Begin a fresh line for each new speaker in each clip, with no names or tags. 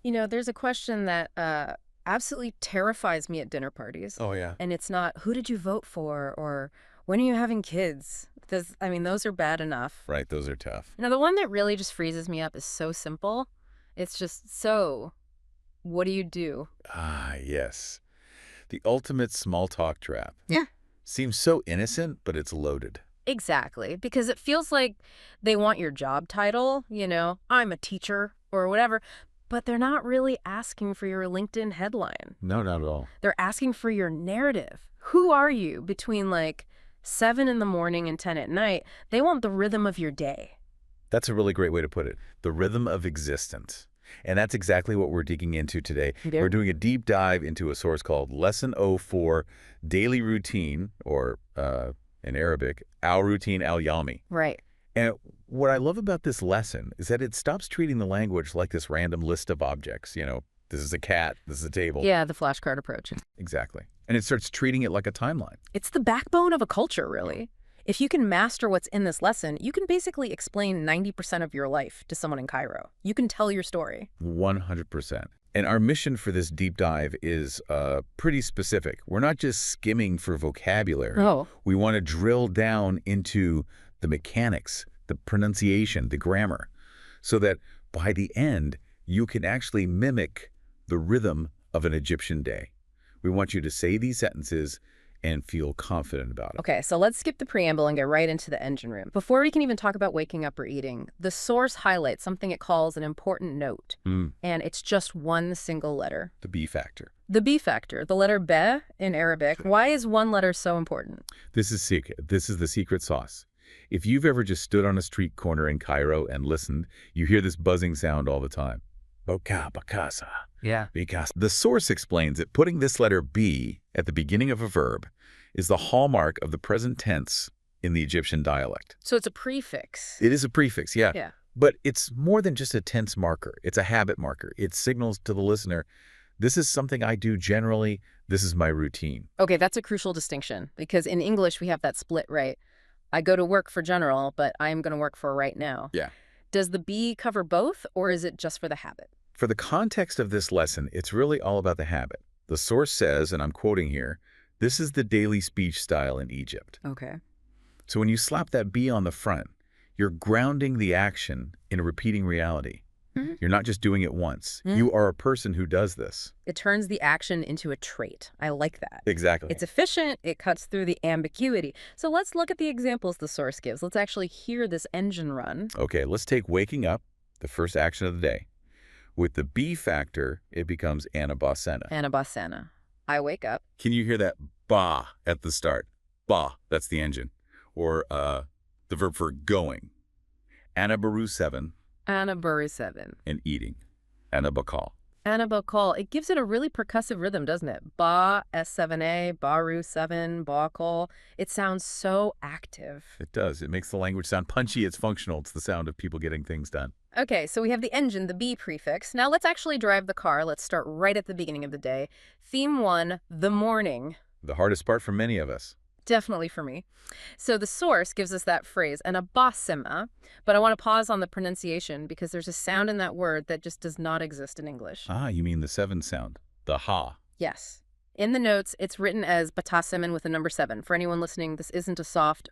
There's a question that absolutely terrifies me at dinner parties.
Oh, yeah.
And it's not, who did you vote for? Or when are you having kids? Those are bad enough.
Right, those are tough.
The one that really just freezes me up is so simple. It's just, so, what do you do?
Ah, yes. The ultimate small talk trap.
Yeah.
Seems so innocent, but it's loaded.
Exactly, because it feels like they want your job title, I'm a teacher or whatever, but they're not really asking for your LinkedIn headline.
No, not at all.
They're asking for your narrative. Who are you between 7 in the morning and 10 at night? They want the rhythm of your day.
That's a really great way to put it. The rhythm of existence. And that's exactly what we're digging into today. We're doing a deep dive into a source called Lesson 04, Daily Routine, or in Arabic, Al-Routine Al-Yami.
Right.
And what I love about this lesson is that it stops treating the language like this random list of objects. This is a cat, this is a table.
Yeah, the flashcard approach.
Exactly. And it starts treating it like a timeline.
It's the backbone of a culture, really. If you can master what's in this lesson, you can basically explain 90% of your life to someone in Cairo. You can tell your story.
100%. And our mission for this deep dive is pretty specific. We're not just skimming for vocabulary.
Oh.
We want to drill down into the mechanics, the pronunciation, the grammar, so that by the end, you can actually mimic the rhythm of an Egyptian day. We want you to say these sentences and feel confident about it.
Okay, so let's skip the preamble and get right into the engine room. Before we can even talk about waking up or eating, the source highlights something it calls an important note. And it's just one single letter.
The B factor.
The B factor, the letter be in Arabic. Why is one letter so important?
This is secret. This is the secret sauce. If you've ever just stood on a street corner in Cairo and listened, you hear this buzzing sound all the time. Boka, bakasa.
Yeah.
Because the source explains that putting this letter B at the beginning of a verb is the hallmark of the present tense in the Egyptian dialect.
So it's a prefix.
It is a prefix, yeah.
Yeah.
But it's more than just a tense marker. It's a habit marker. It signals to the listener, this is something I do generally. This is my routine.
Okay, that's a crucial distinction because in English we have that split, right? I go to work for general, but I'm going to work for right now.
Yeah.
Does the B cover both, or is it just for the habit?
For the context of this lesson, it's really all about the habit. The source says, and I'm quoting here, this is the daily speech style in Egypt.
Okay.
So when you slap that B on the front, you're grounding the action in a repeating reality. You're not just doing it once. You are a person who does this.
It turns the action into a trait. I like that.
Exactly.
It's efficient. It cuts through the ambiguity. So let's look at the examples the source gives. Let's actually hear this engine run.
Okay, let's take waking up, the first action of the day. With the B factor, it becomes anabasena.
Anabasena. I wake up.
Can you hear that ba at the start? Ba, that's the engine. Or the verb for going. Anabaru 7.
Anaburi 7.
And eating. Anabakal.
Anabakal. It gives it a really percussive rhythm, doesn't it? Ba, S7A, Baru 7, Bakal. It sounds so active.
It does. It makes the language sound punchy. It's functional. It's the sound of people getting things done.
Okay, so we have the engine, the B prefix. Now let's actually drive the car. Let's start right at the beginning of the day. Theme 1, the morning.
The hardest part for many of us.
Definitely for me. So the source gives us that phrase, an abasima, but I want to pause on the pronunciation because there's a sound in that word that just does not exist in English.
Ah, you mean the 7 sound. The ha.
Yes. In the notes, it's written as batasemin with a number 7. For anyone listening, this isn't a soft,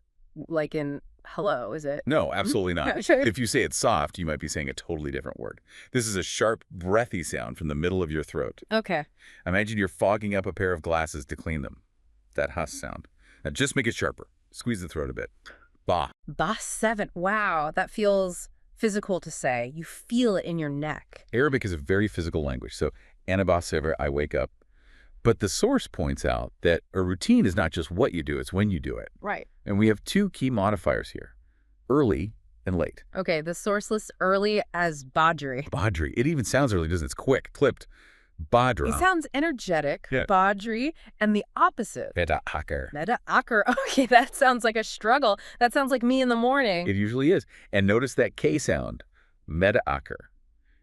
like in hello, is it?
No, absolutely not.
Sure.
If you say it's soft, you might be saying a totally different word. This is a sharp, breathy sound from the middle of your throat.
Okay.
Imagine you're fogging up a pair of glasses to clean them. That hus sound. Now just make it sharper. Squeeze the throat a bit. Ba.
Ba 7. Wow, that feels physical to say. You feel it in your neck.
Arabic is a very physical language. So, anabas, I wake up. But the source points out that a routine is not just what you do, it's when you do it.
Right.
And we have two key modifiers here, early and late.
Okay, the source lists early as Badri.
Badri. It even sounds early, doesn't it? It's quick, clipped. Badra.
He sounds energetic,
Yeah.
Badri, and the opposite.
Meta Hacker.
Meta Akar. Okay, that sounds like a struggle. That sounds like me in the morning.
It usually is. And notice that K sound, Meta Acker.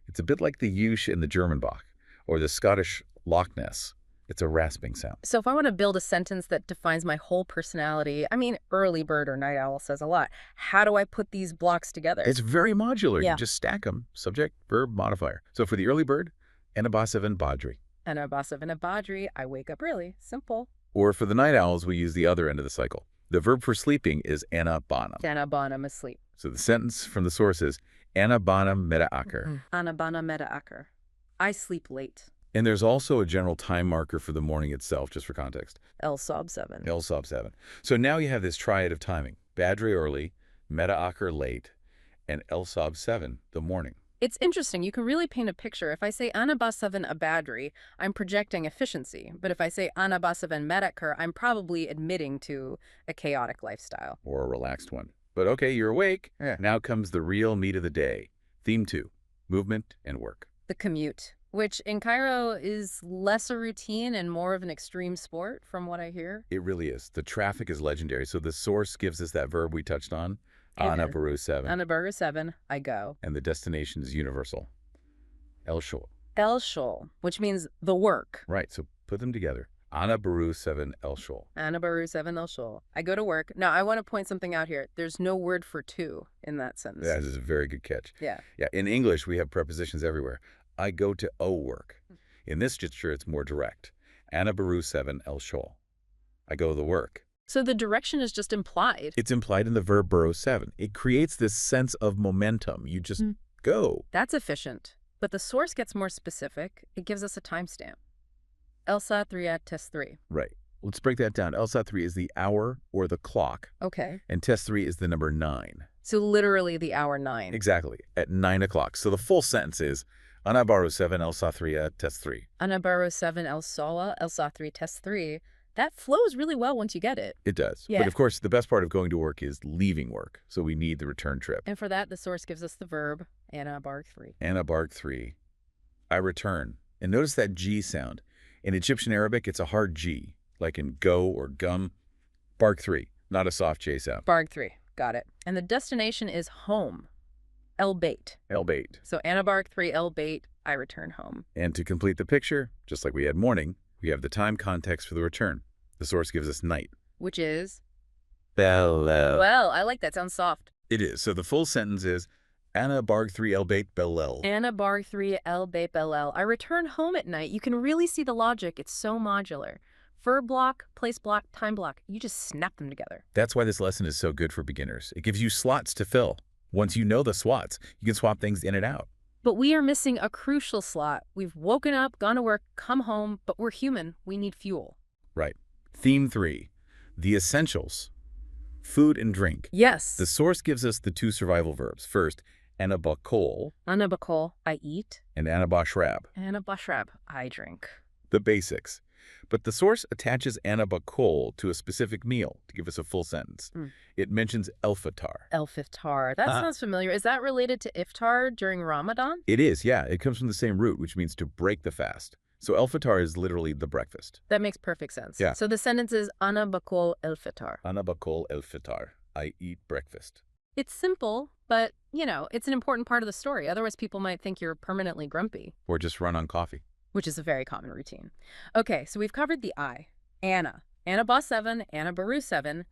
It's a bit like the Yush in the German Bach or the Scottish Loch Ness. It's a rasping sound.
So if I want to build a sentence that defines my whole personality, early bird or night owl says a lot. How do I put these blocks together?
It's very modular.
Yeah.
You just stack them. Subject, verb, modifier. So for the early bird, Anaba 7 Badri.
Anaba 7 Badri, I wake up early. Simple.
Or for the night owls, we use the other end of the cycle. The verb for sleeping is anabanam.
Anabanam asleep.
So the sentence from the source is anabanam meta akar.
Anabana meta akar. I sleep late.
And there's also a general time marker for the morning itself, just for context.
El Sob 7.
El Sob 7. So now you have this triad of timing. Badri early, meta akar late, and El Sob 7, the morning.
It's interesting. You can really paint a picture. If I say Anaba 7 Abadri, I'm projecting efficiency. But if I say Anaba 7 Medakar, I'm probably admitting to a chaotic lifestyle.
Or a relaxed one. But okay, you're awake. Yeah. Now comes the real meat of the day. Theme 2, movement and work.
The commute, which in Cairo is less a routine and more of an extreme sport, from what I hear.
It really is. The traffic is legendary. So the source gives us that verb we touched on. Anabaru 7.
Anabaru 7, I go.
And the destination is universal. El Shol.
El Shol, which means the work.
Right, so put them together. Anabaru 7 El Shol.
Anabaru 7 El Shol. I go to work. Now, I want to point something out here. There's no word for to in that sentence.
That is a very good catch.
Yeah.
Yeah, in English, we have prepositions everywhere. I go to work. In this gesture, it's more direct. Anabaru 7 El Shol. I go to the work.
So the direction is just implied.
It's implied in the verb baro 7. It creates this sense of momentum. You just go.
That's efficient. But the source gets more specific. It gives us a timestamp. Elsa 3 at test 3.
Right. Let's break that down. Elsa 3 is the hour or the clock.
Okay.
And test 3 is the number 9.
So literally the hour 9.
Exactly. At 9 o'clock. So the full sentence is Anabaru 7 Elsa 3 at test 3.
Anabaru 7 Elsa 3 test 3. That flows really well once you get it.
It does.
Yeah.
But of course, the best part of going to work is leaving work. So we need the return trip.
And for that, the source gives us the verb, Anabarg 3.
Anabarg 3. I return. And notice that G sound. In Egyptian Arabic, it's a hard G, like in go or gum. Bark 3, not a soft J sound.
Barg 3. Got it. And the destination is home. El Bait.
El Bait.
So Anabarg 3 El Bait, I return home.
And to complete the picture, just like we had morning, we have the time context for the return. The source gives us night.
Which is?
Bellel.
Well, I like that. Sounds soft.
It is. So the full sentence is, Anna Barg 3 El Beit Bellel.
Anabarg 3 El Bait Bellel. I return home at night. You can really see the logic. It's so modular. Verb block, place block, time block. You just snap them together.
That's why this lesson is so good for beginners. It gives you slots to fill. Once you know the slots, you can swap things in and out.
But we are missing a crucial slot. We've woken up, gone to work, come home, but we're human. We need fuel.
Right. Theme 3, the essentials, food and drink.
Yes.
The source gives us the two survival verbs. First, anabakol
Anabakol, I eat.
and anabashrab,
Anabashrab, I drink.
the basics. But the source attaches anabakol to a specific meal to give us a full sentence. It mentions el-fatar.
El-Iftar. That sounds familiar. Is that related to iftar during Ramadan?
It is, yeah. It comes from the same root, which means to break the fast. So el-fatar is literally the breakfast.
That makes perfect sense.
Yeah.
So the sentence is Anabakol el-Fitar.
Anabakol el-fatar. I eat breakfast.
It's simple, but, you know, it's an important part of the story. Otherwise, people might think you're permanently grumpy,
Or just run on coffee.
which is a very common routine. Okay, so we've covered the I. Anna. Anna Boss 7, Anna Baru 7.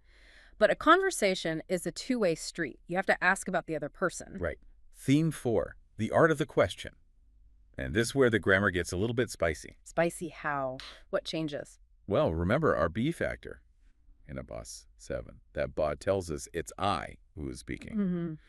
But a conversation is a two-way street. You have to ask about the other person.
Right. Theme 4, the art of the question. And this is where the grammar gets a little bit spicy.
Spicy how? What changes?
Well, remember our B factor in a boss 7. That bod tells us it's I who is speaking.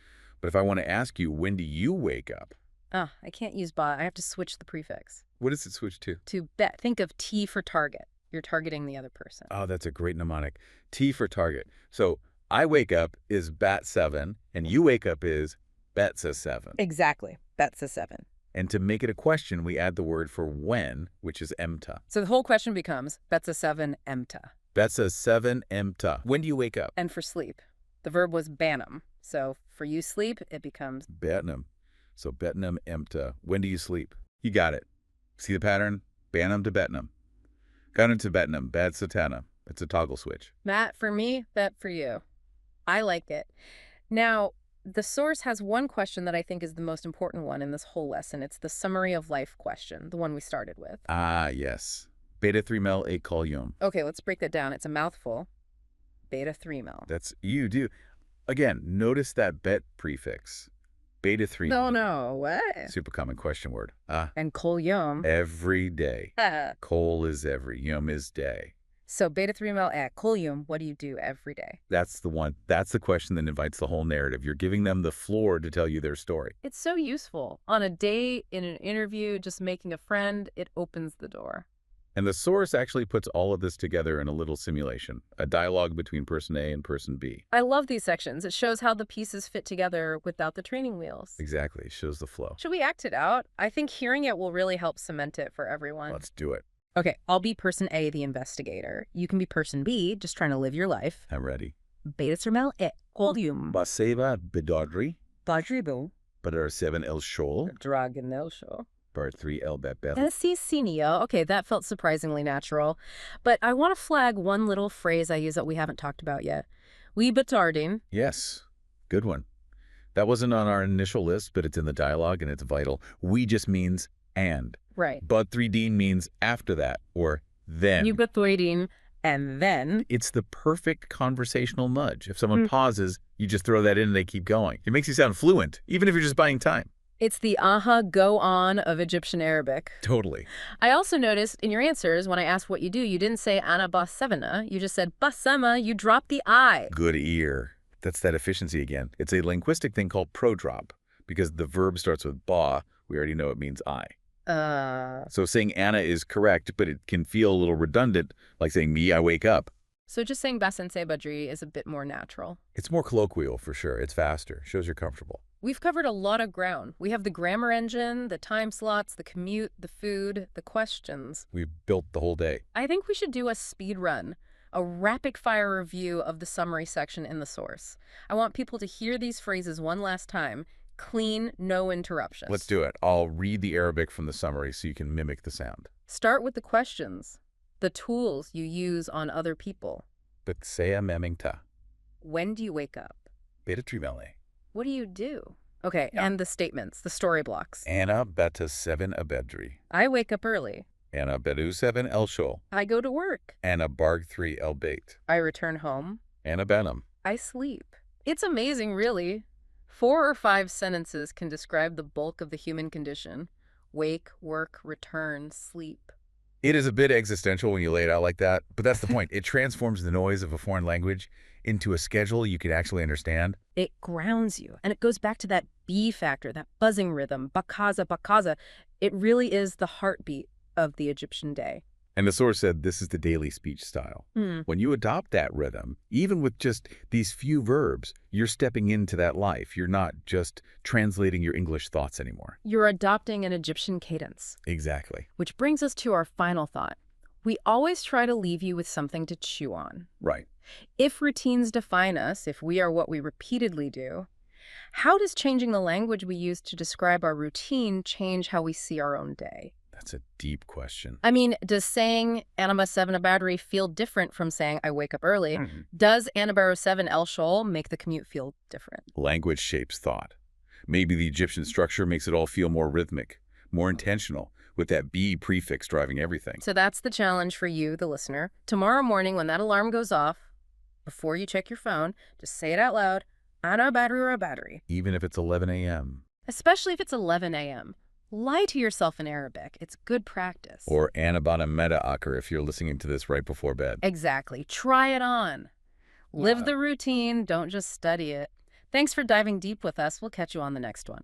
But if I want to ask you, when do you wake up?
I can't use ba. I have to switch the prefix.
What does it switch to?
To bet. Think of T for target. You're targeting the other person.
Oh, that's a great mnemonic. T for target. So I wake up is bat 7, and you wake up is betsa 7.
Exactly. That's a 7.
And to make it a question, we add the word for when, which is emta.
So the whole question becomes, Betsa 7 emta.
Betsa 7 emta. When do you wake up?
And for sleep, the verb was banam. So for you sleep, it becomes
Betnam. So Betnam emta. When do you sleep? You got it. See the pattern? Banam to Betnam. Ganam to Betnam. Bad satana. It's a toggle switch.
Matt for me, bet for you. I like it. Now, the source has one question that I think is the most important one in this whole lesson. It's the summary of life question, the one we started with.
Ah, yes. Beta 3 mel a kolyom.
Okay, let's break that down. It's a mouthful. Beta 3 mel.
That's you do. Again, notice that bet prefix. Beta 3,
No, no, what?
super common question word. Ah,
And kol yom.
every day. Kol is every, yom is day.
So beta 3 ml at kol yom, what do you do every day?
That's the one. That's the question that invites the whole narrative. You're giving them the floor to tell you their story.
It's so useful. On a date, in an interview, just making a friend, it opens the door.
And the source actually puts all of this together in a little simulation, a dialogue between person A and person B.
I love these sections. It shows how the pieces fit together without the training wheels.
Exactly. It shows the flow.
Should we act it out? I think hearing it will really help cement it for everyone.
Let's do it.
Okay, I'll be person A, the investigator. You can be person B, just trying to live your life.
I'm ready.
Beta Thermal e Kolium.
Baseva bedodri,
Badribo.
Badar 7 el shol,
Dragonelsho.
Bar 3 el bebel.
Sinio. Okay, that felt surprisingly natural. But I want to flag one little phrase I use that we haven't talked about yet. We betarding.
Yes. Good one. That wasn't on our initial list, but it's in the dialogue and it's vital. We just means and.
Right.
But 3D means after that or then.
You betarding and then.
It's the perfect conversational nudge. If someone pauses, you just throw that in and they keep going. It makes you sound fluent, even if you're just buying time.
It's the go on of Egyptian Arabic.
Totally.
I also noticed in your answers, when I asked what you do, you didn't say ana basevana. You just said basema. You dropped the I.
Good ear. That's that efficiency again. It's a linguistic thing called prodrop. Because the verb starts with ba, we already know it means I. So saying Anna is correct, but it can feel a little redundant, like saying me, I wake up.
So just saying Basense Badri is a bit more natural.
It's more colloquial for sure. It's faster. Shows you're comfortable.
We've covered a lot of ground. We have the grammar engine, the time slots, the commute, the food, the questions.
We've built the whole day.
I think we should do a speed run, a rapid-fire review of the summary section in the source. I want people to hear these phrases one last time. Clean, no interruptions.
Let's do it. I'll read the Arabic from the summary so you can mimic the sound.
Start with the questions, the tools you use on other people.
Betsea memingta.
When do you wake up?
Beta trimele.
What do you do? Okay,
Yeah.
and the statements, the story blocks.
Anna beta 7 abedri.
I wake up early.
Anna bedu 7 el shol.
I go to work.
Anna barg 3 el bait.
I return home.
Anna benham.
I sleep. It's amazing, really. 4 or 5 sentences can describe the bulk of the human condition. Wake, work, return, sleep.
It is a bit existential when you lay it out like that, but that's the point. It transforms the noise of a foreign language into a schedule you can actually understand.
It grounds you, and it goes back to that B factor, that buzzing rhythm, bakaza, bakaza. It really is the heartbeat of the Egyptian day.
And the source said this is the daily speech style. When you adopt that rhythm, even with just these few verbs, you're stepping into that life. You're not just translating your English thoughts anymore.
You're adopting an Egyptian cadence.
Exactly.
Which brings us to our final thought. We always try to leave you with something to chew on.
Right.
If routines define us, if we are what we repeatedly do, how does changing the language we use to describe our routine change how we see our own day?
That's a deep question.
I mean, does saying Anima 7 a battery feel different from saying I wake up early? Does Anabaro 7 El Shol make the commute feel different?
Language shapes thought. Maybe the Egyptian structure makes it all feel more rhythmic, more intentional, with that B prefix driving everything.
So that's the challenge for you, the listener. Tomorrow morning when that alarm goes off, before you check your phone, just say it out loud, Ana battery or a battery.
Even if it's 11 a.m.
Especially if it's 11 a.m. Lie to yourself in Arabic. It's good practice.
Or Anabana Meta Akar if you're listening to this right before bed.
Exactly. Try it on. Live the routine. Don't just study it. Thanks for diving deep with us. We'll catch you on the next one.